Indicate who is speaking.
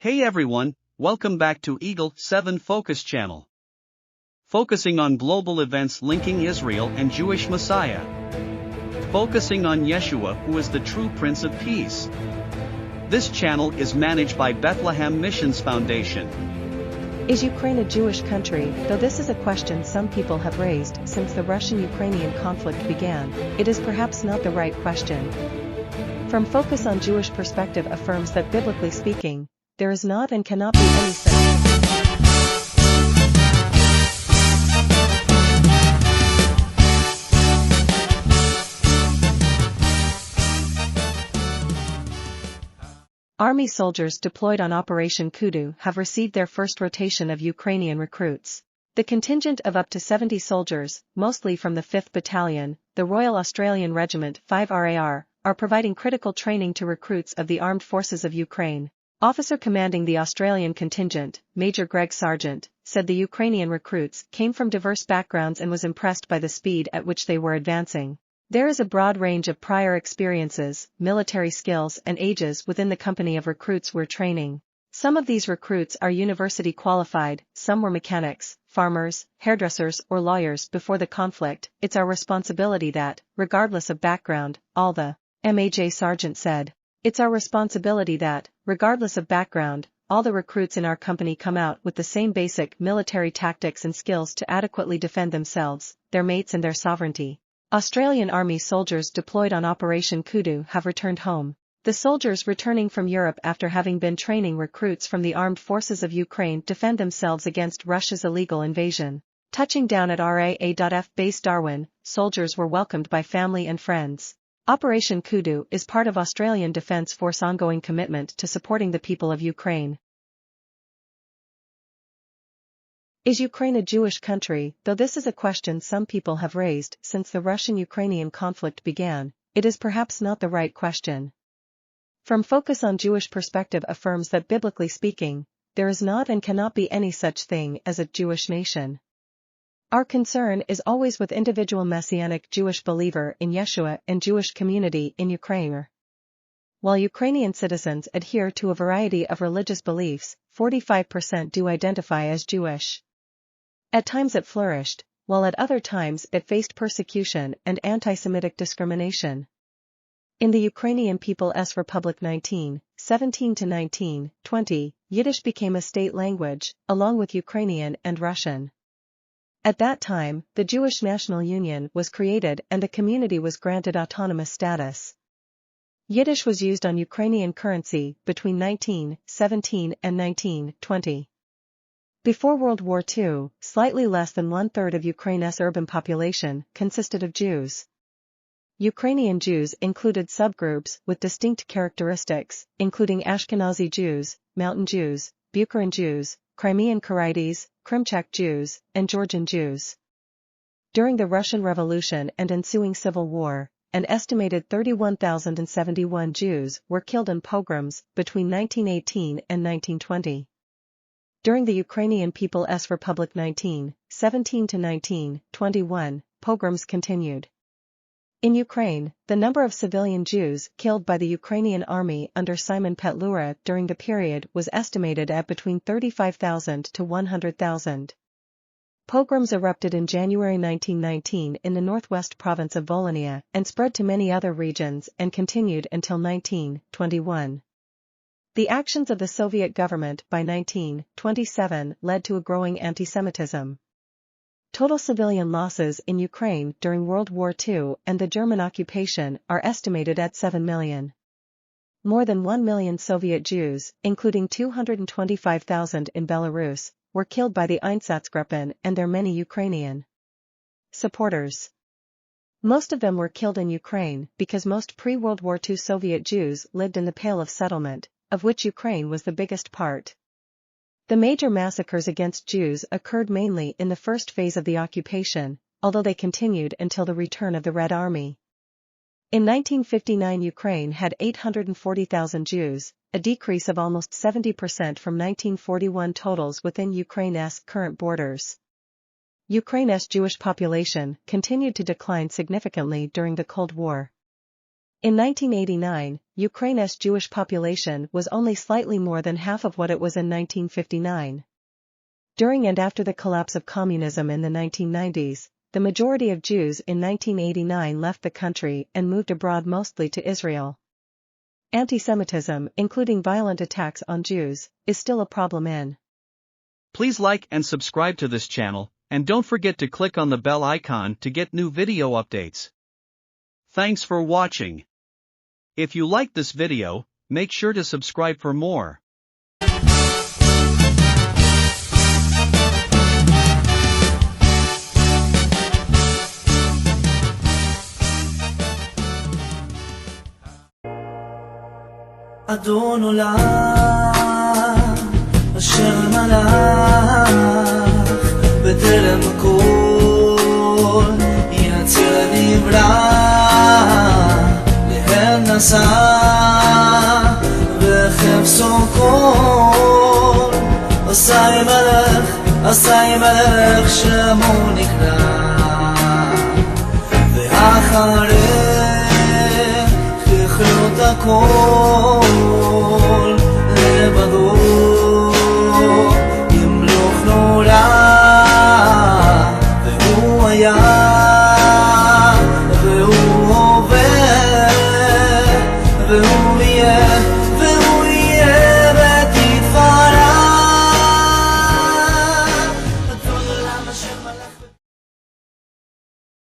Speaker 1: Hey everyone, welcome back to Eagle 7 Focus channel. Focusing on global events linking Israel and Jewish Messiah. Focusing on Yeshua, who is the true Prince of Peace. This channel is managed by Bethlehem Missions Foundation.
Speaker 2: Is Ukraine a Jewish country? Though this is a question some people have raised since the Russian-Ukrainian conflict began, it is perhaps not the right question. From Focus on Jewish Perspective affirms that biblically speaking, there is not and cannot be any such Army soldiers deployed on Operation Kudu have received their first rotation of Ukrainian recruits. The contingent of up to 70 soldiers, mostly from the 5th Battalion, the Royal Australian Regiment 5 R.A.A.F, are providing critical training to recruits of the Armed Forces of Ukraine. Officer commanding the Australian contingent, Major Greg Sargent, said the Ukrainian recruits came from diverse backgrounds and was impressed by the speed at which they were advancing. There is a broad range of prior experiences, military skills and ages within the company of recruits we're training. Some of these recruits are university qualified, some were mechanics, farmers, hairdressers or lawyers before the conflict. It's our responsibility that, regardless of background, all the Maj. Sargent said. It's our responsibility that, regardless of background, all the recruits in our company come out with the same basic military tactics and skills to adequately defend themselves, their mates and their sovereignty. Australian Army soldiers deployed on Operation Kudu have returned home. The soldiers returning from Europe after having been training recruits from the Armed Forces of Ukraine defend themselves against Russia's illegal invasion. Touching down at R.A.A.F Base Darwin, soldiers were welcomed by family and friends. Operation Kudu is part of Australian Defence Force ongoing commitment to supporting the people of Ukraine. Is Ukraine a Jewish country? Though this is a question some people have raised since the Russian-Ukrainian conflict began, it is perhaps not the right question. From Focus on Jewish Perspective affirms that biblically speaking, there is not and cannot be any such thing as a Jewish nation. Our concern is always with individual Messianic Jewish believer in Yeshua and Jewish community in Ukraine. While Ukrainian citizens adhere to a variety of religious beliefs, 45% do identify as Jewish. At times it flourished, while at other times it faced persecution and anti-Semitic discrimination. In the Ukrainian People's Republic 1917–1920, Yiddish became a state language, along with Ukrainian and Russian. At that time, the Jewish National Union was created and the community was granted autonomous status. Yiddish was used on Ukrainian currency between 1917 and 1920. Before World War II, slightly less than one-third of Ukraine's urban population consisted of Jews. Ukrainian Jews included subgroups with distinct characteristics, including Ashkenazi Jews, Mountain Jews, Bukharin Jews, Crimean Karaites, Krimchak Jews, and Georgian Jews. During the Russian Revolution and ensuing civil war, an estimated 31,071 Jews were killed in pogroms between 1918 and 1920. During the Ukrainian People's Republic 1917–1921, pogroms continued. In Ukraine, the number of civilian Jews killed by the Ukrainian army under Simon Petlura during the period was estimated at between 35,000 to 100,000. Pogroms erupted in January 1919 in the northwest province of Volhynia and spread to many other regions and continued until 1921. The actions of the Soviet government by 1927 led to a growing antisemitism. Total civilian losses in Ukraine during World War II and the German occupation are estimated at 7 million. More than 1 million Soviet Jews, including 225,000 in Belarus, were killed by the Einsatzgruppen and their many Ukrainian supporters. Most of them were killed in Ukraine because most pre-World War II Soviet Jews lived in the Pale of Settlement, of which Ukraine was the biggest part. The major massacres against Jews occurred mainly in the first phase of the occupation, although they continued until the return of the Red Army. In 1959 Ukraine had 840,000 Jews, a decrease of almost 70% from 1941 totals within Ukraine's current borders. Ukraine's Jewish population continued to decline significantly during the Cold War. In 1989, Ukraine's Jewish population was only slightly more than half of what it was in 1959. During and after the collapse of communism in the 1990s, the majority of Jews in 1989 left the country and moved abroad, mostly to Israel. Antisemitism, including violent attacks on Jews, is still a problem.
Speaker 1: Please like and subscribe to this channel, and don't forget to click on the bell icon to get new video updates. Thanks for watching. If you liked this video, make sure to subscribe for more.
Speaker 3: אדון עולם אשר מלך בטרם הכל יצר נברא להם נשא וחפשו כל עשי מלך שמו נקרא ואחרי ככלות הכל